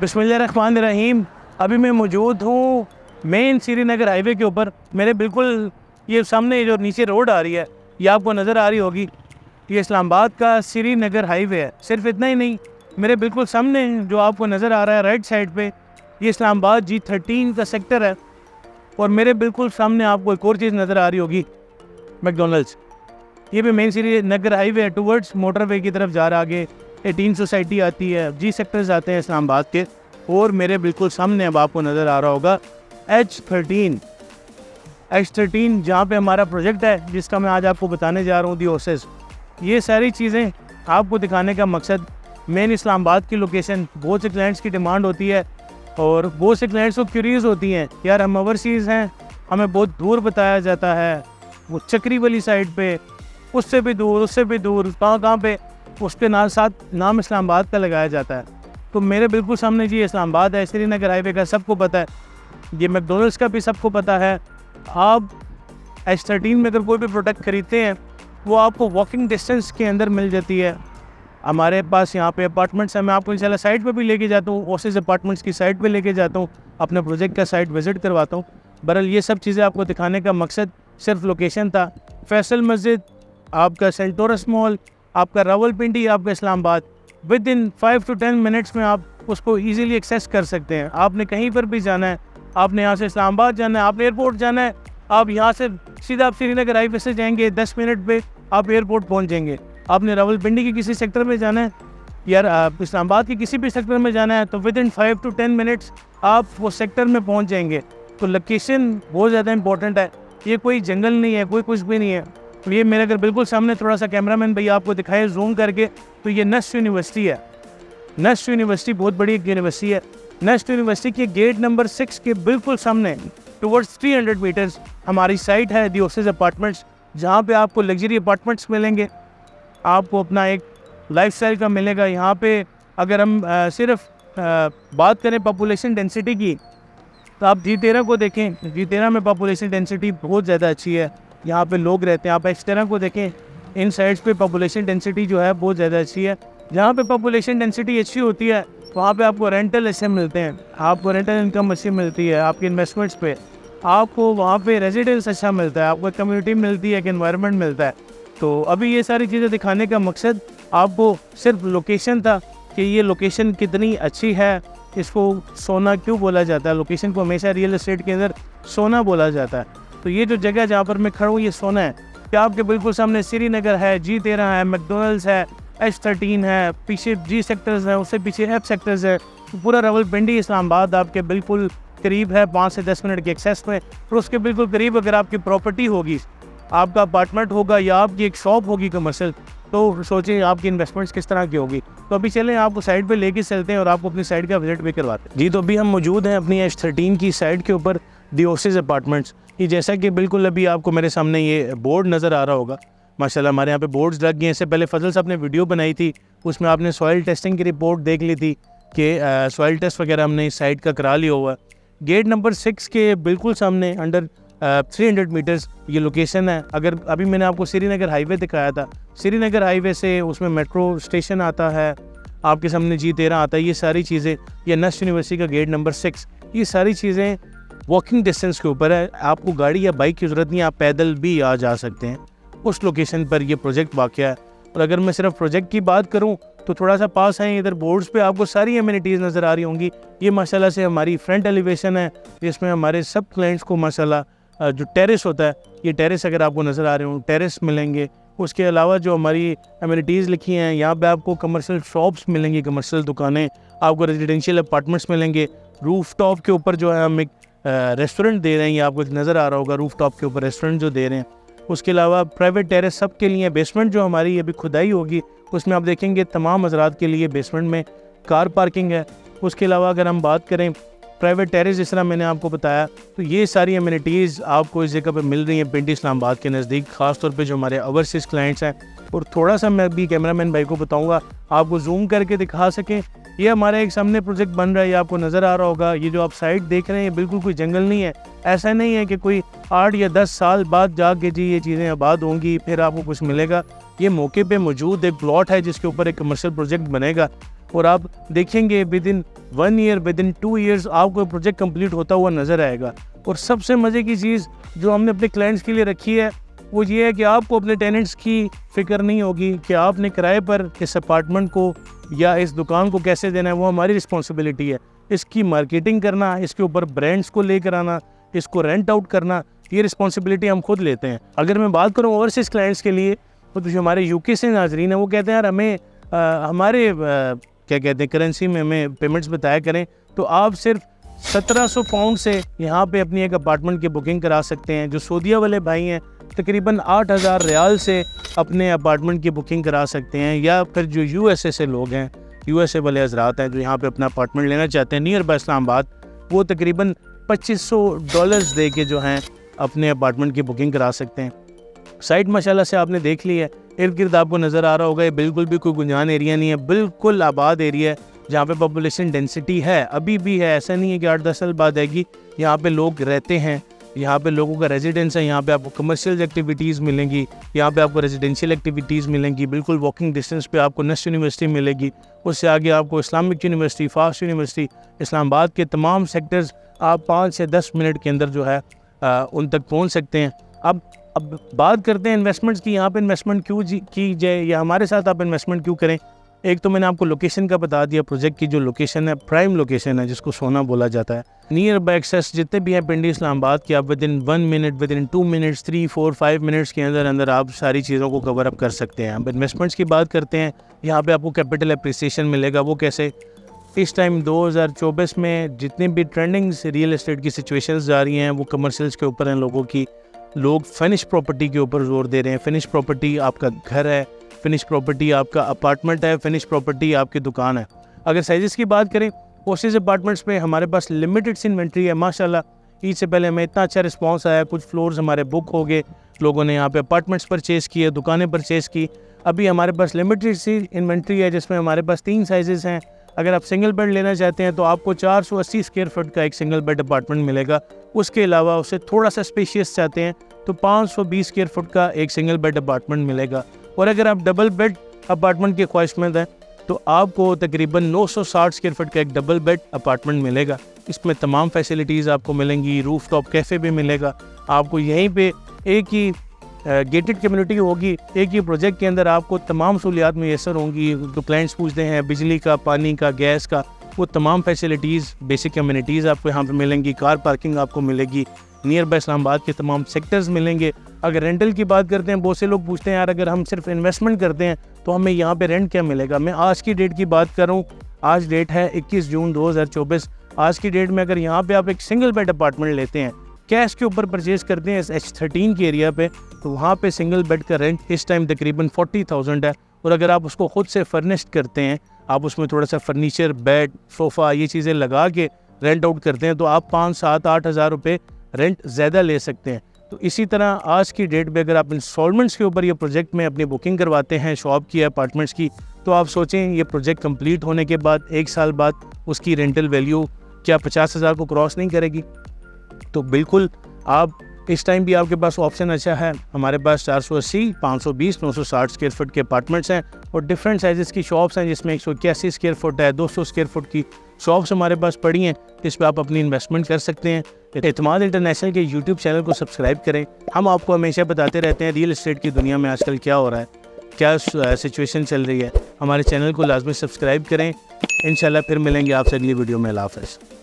बिस्मिल्लाहिर्रहमानिर्रहीम। अभी मैं मौजूद हूँ मेन श्रीनगर हाईवे के ऊपर। मेरे बिल्कुल ये सामने जो नीचे रोड आ रही है ये आपको नज़र आ रही होगी, ये इस्लामाबाद का श्रीनगर हाईवे है। सिर्फ इतना ही नहीं, मेरे बिल्कुल सामने जो आपको नज़र आ रहा है राइट साइड पे, ये इस्लामाबाद G13 का सेक्टर है। और मेरे बिल्कुल सामने आपको एक और चीज़ नज़र आ रही होगी, मैकडोनल्ड्स। ये भी मेन श्रीनगर हाईवे है, टूवर्ड्स मोटरवे की तरफ जा रहा है। आगे 18 सोसाइटी आती है, जी सेक्टर्स आते हैं इस्लामाबाद के। और मेरे बिल्कुल सामने अब आपको नज़र आ रहा होगा H13 जहाँ पे हमारा प्रोजेक्ट है, जिसका मैं आज आपको बताने जा रहा हूँ, दी ओसेस। ये सारी चीज़ें आपको दिखाने का मकसद, मेन इस्लामाबाद की लोकेशन, बहुत से क्लाइंट्स की डिमांड होती है और बहुत से क्लाइंट्स को क्यूरीज होती हैं, यार हम ओवरसीज़ हैं, हमें बहुत दूर बताया जाता है, वो चक्री वाली साइड पे, उससे भी दूर, कहाँ पे, उसके साथ नाम इस्लामाबाद का लगाया जाता है। तो मेरे बिल्कुल सामने जी इस्लामाबाद है, श्रीनगर हाईवे का सबको पता है, ये मैकडोनल्ड्स का भी सबको पता है। आप H13 में अगर कोई भी प्रोडक्ट ख़रीदते हैं वो आपको वॉकिंग डिस्टेंस के अंदर मिल जाती है। हमारे पास यहाँ पे अपार्टमेंट्स हैं, मैं आपको इंशाल्लाह साइट पे भी लेके जाता हूँ, ओसिस अपार्टमेंट्स की साइट पे लेके जाता हूँ, अपने प्रोजेक्ट का साइट विज़िट करवाता हूँ। बहरहाल ये सब चीज़ें आपको दिखाने का मकसद सिर्फ लोकेशन था। फैसल मस्जिद, आपका सेंटोरस मॉल, आपका रावलपिंडी, आपका Islamabad, with in 5 to 10 minutes में आप उसको ईज़िली एक्सेस कर सकते हैं। आपने कहीं पर भी जाना है, आपने यहाँ से इस्लामाबाद जाना है, आपने एयरपोर्ट जाना है, आप यहाँ से सीधा आप श्रीनगर हाईवे से जाएंगे, 10 मिनट पे आप एयरपोर्ट पहुँच जाएंगे। आपने रावलपिंडी के किसी सेक्टर में जाना है, यार आप इस्लामाबाद के किसी भी सेक्टर में जाना है, तो विद इन 5 to 10 मिनट्स आप वो सेक्टर में पहुँच जाएंगे। तो लोकेशन बहुत ज़्यादा इंपॉर्टेंट है। ये कोई जंगल नहीं है, कोई कुछ भी नहीं है। तो ये मेरे अगर बिल्कुल सामने थोड़ा सा कैमरामैन भैया आपको दिखाए जूम करके, तो ये नस्ट यूनिवर्सिटी है। नस्ट यूनिवर्सिटी बहुत बड़ी एक यूनिवर्सिटी है। नस्ट यूनिवर्सिटी के गेट नंबर 6 के बिल्कुल सामने टुवर्ड्स 300 मीटर्स हमारी साइट है, दी ओसेस अपार्टमेंट्स, जहाँ पे आपको लग्जरी अपार्टमेंट्स मिलेंगे, आपको अपना एक लाइफस्टाइल का मिलेगा। यहाँ पे अगर हम सिर्फ बात करें पॉपुलेशन डेंसिटी की, तो आप G13 को देखें, G13 में पॉपुलेशन डेंसिटी बहुत ज़्यादा अच्छी है, यहाँ पे लोग रहते हैं। आप H13 को देखें, इन साइड्स पे पॉपुलेशन डेंसिटी जो है बहुत ज़्यादा अच्छी है। जहाँ पे पॉपुलेशन डेंसिटी अच्छी होती है वहाँ पे आपको रेंटल अच्छे मिलते हैं, आपको रेंटल इनकम अच्छी मिलती है आपके इन्वेस्टमेंट्स पे, आपको वहाँ पे रेजिडेंस अच्छा मिलता है, आपको कम्युनिटी मिलती है, एक एनवायरनमेंट मिलता है। तो अभी ये सारी चीज़ें दिखाने का मकसद आपको सिर्फ लोकेशन था कि ये लोकेशन कितनी अच्छी है, इसको सोना क्यों बोला जाता है। लोकेशन को हमेशा रियल एस्टेट के अंदर सोना बोला जाता है। तो ये जो जगह जहाँ पर मैं खड़ा हूँ ये सोना है। क्या आपके बिल्कुल सामने श्रीनगर है, G13 है, मैकडोनल्ड्स है, H13 है, पीछे G सेक्टर्स है, उससे पीछे F सेक्टर्स है। पूरा रावलपिंडी इस्लामाबाद आपके बिल्कुल करीब है, 5 से 10 मिनट के एक्सेस में। और उसके बिल्कुल करीब अगर आपकी प्रॉपर्टी होगी, आपका अपार्टमेंट होगा या आपकी एक शॉप होगी कमर्शियल, तो सोचिए आपकी इन्वेस्टमेंट्स किस तरह की होगी। तो अभी चलें आपको साइड पे लेके चलते हैं और आपको अपनी साइड का विजिट भी करवाते हैं। जी, तो अभी हम मौजूद हैं अपनी H13 की साइड के ऊपर, दी ओसेस अपार्टमेंट्स। ये जैसा कि बिल्कुल अभी आपको मेरे सामने ये बोर्ड नज़र आ रहा होगा, माशाल्लाह हमारे यहाँ पे बोर्ड्स लग गए हैं। इससे पहले फजल साहब ने वीडियो बनाई थी, उसमें आपने सॉइल टेस्टिंग की रिपोर्ट देख ली थी कि सॉइल टेस्ट वगैरह हमने इस साइट का करा लिया हुआ है। गेट नंबर 6 के बिल्कुल सामने अंडर 300 मीटर्स ये लोकेशन है। अगर अभी मैंने आपको श्रीनगर हाईवे दिखाया था, श्रीनगर हाईवे से उसमें मेट्रो स्टेशन आता है, आपके सामने G13 आता है। ये सारी चीज़ें, ये नस्ट यूनिवर्सिटी का गेट नंबर 6, ये सारी चीज़ें वॉकिंग डिस्टेंस के ऊपर है। आपको गाड़ी या बाइक की ज़रूरत नहीं, आप पैदल भी आ जा सकते हैं। उस लोकेशन पर ये प्रोजेक्ट वाक़या है। और अगर मैं सिर्फ प्रोजेक्ट की बात करूं तो थोड़ा सा पास आए, इधर बोर्ड्स पे आपको सारी एमिनिटीज़ नज़र आ रही होंगी। ये माशाल्लाह से हमारी फ्रंट एलिवेशन है, जिसमें हमारे सब क्लाइंट्स को माशाल्लाह जो टेरेस होता है, ये टेरेस अगर आपको नज़र आ रहे हो, टेरेस मिलेंगे। उसके अलावा जो हमारी एमिनिटीज़ लिखी हैं, यहाँ पे आपको कमर्शियल शॉप्स मिलेंगी, कमर्शियल दुकानें, आपको रेजिडेंशियल अपार्टमेंट्स मिलेंगे। रूफ टॉप के ऊपर जो है हम एक रेस्टोरेंट दे रहे हैं, ये आपको नज़र आ रहा होगा, रूफ टॉप के ऊपर रेस्टोरेंट जो दे रहे हैं। उसके अलावा प्राइवेट टेरेस सब के लिए, बेसमेंट जो हमारी अभी खुदाई होगी उसमें आप देखेंगे तमाम हज़रात के लिए बेसमेंट में कार पार्किंग है। उसके अलावा अगर हम बात करें प्राइवेट टेरेस, जिस तरह मैंने आपको बताया, तो ये सारी एमिनिटीज़ आपको इस जगह पर मिल रही हैं पिंडी इस्लामाबाद के नज़दीक, ख़ास तौर पे जो हमारे ओवरसीज़ क्लाइंट्स हैं। और थोड़ा सा मैं भी कैमरामैन भाई को बताऊँगा आपको जूम करके दिखा सकें। ये हमारा एक सामने प्रोजेक्ट बन रहा है, ये आपको नज़र आ रहा होगा। ये जो आप साइट देख रहे हैं बिल्कुल कोई जंगल नहीं है। ऐसा नहीं है कि कोई 8 या 10 साल बाद जाके जी ये चीज़ें आबाद होंगी फिर आपको कुछ मिलेगा। ये मौके पे मौजूद एक प्लॉट है जिसके ऊपर एक कमर्शियल प्रोजेक्ट बनेगा। और आप देखेंगे with in 1 year, with in 2 years आपको प्रोजेक्ट कंप्लीट होता हुआ नज़र आएगा। और सबसे मज़े की चीज़ जो हमने अपने क्लाइंट्स के लिए रखी है वो ये है कि आपको अपने टेनेंट्स की फ़िक्र नहीं होगी कि आपने किराए पर इस अपार्टमेंट को या इस दुकान को कैसे देना है, वो हमारी रिस्पॉन्सिबिलिटी है। इसकी मार्केटिंग करना, इसके ऊपर ब्रांड्स को लेकर आना, इसको रेंट आउट करना, ये रिस्पॉन्सिबिलिटी हम खुद लेते हैं। अगर मैं बात करूँ ओवरसीज़ क्लाइंट्स के लिए, तो जो हमारे यूके से नाजरीन है वो कहते हैं यार हमें हमारे क्या कहते हैं करेंसी में हमें पेमेंट्स बताया करें। तो आप सिर्फ 1700 पाउंड से यहाँ पे अपनी एक अपार्टमेंट की बुकिंग करा सकते हैं। जो सऊदीया वाले भाई हैं तकरीबन 8000 रियाल से अपने अपार्टमेंट की बुकिंग करा सकते हैं। या फिर जो यूएसए से लोग हैं, यूएसए वाले हजरात हैं जो यहाँ पे अपना अपार्टमेंट लेना चाहते हैं नियर बाय इस्लामाबाद, वो तकरीबन $2500 दे के जो हैं अपने अपार्टमेंट की बुकिंग करा सकते हैं। साइट माशाल्लाह से आपने देख ली है, इर्द गिर्द आपको नज़र आ रहा होगा, ये बिल्कुल भी कोई गुंजान एरिया नहीं है, बिल्कुल आबाद एरिया है जहाँ पे पॉपुलेशन डेंसिटी है, अभी भी है। ऐसा नहीं है कि 8-10 साल बाद आएगी। यहाँ पे लोग रहते हैं, यहाँ पे लोगों का रेजिडेंस है, यहाँ पे आपको कमर्शियल एक्टिविटीज़ मिलेंगी, यहाँ पे आपको रेजिडेंशियल एक्टिविटीज़ मिलेंगी, बिल्कुल वॉकिंग डिस्टेंस पे आपको नस्ट यूनिवर्सिटी मिलेगी, उससे आगे आपको Islamic university, fast university, Islamabad के तमाम सेक्टर्स आप 5 से 10 मिनट के अंदर जो है उन तक पहुँच सकते हैं। अब बात करते हैं इन्वेस्टमेंट्स की। यहाँ पे इन्वेस्टमेंट क्यों की जाए या हमारे साथ आप इन्वेस्टमेंट क्यों करें। एक तो मैंने आपको लोकेशन का बता दिया, प्रोजेक्ट की जो लोकेशन है प्राइम लोकेशन है जिसको सोना बोला जाता है। नियर बाय एक्सेस जितने भी हैं पिंडी इस्लामाबाद के, आप with in 1 minute, with in 2 minutes, 3, 4, 5 minutes के अंदर आप सारी चीज़ों को कवर अप कर सकते हैं। अब इन्वेस्टमेंट्स की बात करते हैं, यहाँ पे आपको कैपिटल एप्रिसिएशन मिलेगा। वो कैसे? इस टाइम 2024 में जितने भी ट्रेंडिंग रियल एस्टेट की सिचुएशंस जा रही हैं वो कमर्शियल्स के ऊपर हैं लोगों की। लोग फिनिश प्रॉपर्टी के ऊपर जोर दे रहे हैं। फिनिश प्रॉपर्टी आपका घर है, फिनिश प्रॉपर्टी आपका अपार्टमेंट है, फिनिश प्रॉपर्टी आपकी दुकान है। अगर साइज़ की बात करें, ओसिस अपार्टमेंट्स पे हमारे पास लिमिटेड सी इन्वेंट्री है माशाल्लाह। ईद से पहले हमें इतना अच्छा रिस्पांस आया, कुछ फ्लोर्स हमारे बुक हो गए, लोगों ने यहाँ पे अपार्टमेंट्स परचेज़ किए, दुकानें परचेज़ की। अभी हमारे पास लिमिटेड सी इन्वेंट्री है जिसमें हमारे पास 3 साइज़ हैं। अगर आप सिंगल बेड लेना चाहते हैं तो आपको 480 स्क्वायर फुट का एक सिंगल बेड अपार्टमेंट मिलेगा। उसके अलावा उससे थोड़ा सा स्पेशियस चाहते हैं तो 520 स्क्वायर फुट का एक सिंगल बेड अपार्टमेंट मिलेगा। और अगर आप डबल बेड अपार्टमेंट की ख्वाहिशमंद हैं तो आपको तकरीबन 960 स्क्वायर फुट का एक डबल बेड अपार्टमेंट मिलेगा। इसमें तमाम फैसिलिटीज़ आपको मिलेंगी, रूफ टॉप कैफ़े भी मिलेगा आपको। यहीं पे एक ही गेटेड कम्युनिटी होगी, एक ही प्रोजेक्ट के अंदर आपको तमाम सहूलियात मुयसर होंगी। तो क्लाइंट्स पूछते हैं बिजली का, पानी का, गैस का, वो तमाम फैसिलिटीज़, बेसिक कम्युनिटीज़ आपको यहाँ पे मिलेंगी। कार पार्किंग आपको मिलेगी, नियर बाय इस्लामाबाद के तमाम सेक्टर्स मिलेंगे। अगर रेंटल की बात करते हैं, बहुत से लोग पूछते हैं यार अगर हम सिर्फ इन्वेस्टमेंट करते हैं तो हमें यहाँ पे रेंट क्या मिलेगा। मैं आज की डेट की बात कर रहा हूँ, आज डेट है 21 जून 2024। आज की डेट में अगर यहाँ पे आप एक सिंगल बेड अपार्टमेंट लेते हैं, कैश के ऊपर परचेज़ करते हैं H13 के एरिया पे, तो वहाँ पे सिंगल बेड का रेंट इस टाइम तकरीबन 40,000 है। और अगर आप उसको खुद से फर्निश्ड करते हैं, आप उसमें थोड़ा सा फर्नीचर, बेड, सोफ़ा, ये चीज़ें लगा के रेंट आउट करते हैं तो आप 5, 7, 8 हज़ार रुपये रेंट ज़्यादा ले सकते हैं। तो इसी तरह आज की डेट में अगर आप इंस्टॉलमेंट्स के ऊपर ये प्रोजेक्ट में अपनी बुकिंग करवाते हैं शॉप की, अपार्टमेंट्स की, तो आप सोचें ये प्रोजेक्ट कंप्लीट होने के बाद 1 साल बाद उसकी रेंटल वैल्यू क्या 50,000 को क्रॉस नहीं करेगी। तो बिल्कुल आप इस टाइम भी आपके पास ऑप्शन अच्छा है। हमारे पास 480, 520, 960 स्क्वायर फुट के अपार्टमेंट्स हैं और डिफरेंट साइज़ की शॉप्स हैं जिसमें 181 स्क्वायर फुट है, 200 स्क्वायर फुट की शॉप्स हमारे पास पड़ी हैं जिस पर आप अपनी इन्वेस्टमेंट कर सकते हैं। एतमाद इंटरनेशनल के यूट्यूब चैनल को सब्सक्राइब करें। हम आपको हमेशा बताते रहते हैं रियल एस्टेट की दुनिया में आजकल क्या हो रहा है, क्या सिचुएशन चल रही है। हमारे चैनल को लाजमी सब्सक्राइब करें। इंशाल्लाह फिर मिलेंगे आपसे अगली वीडियो में। अल्लाह हाफ़िज़।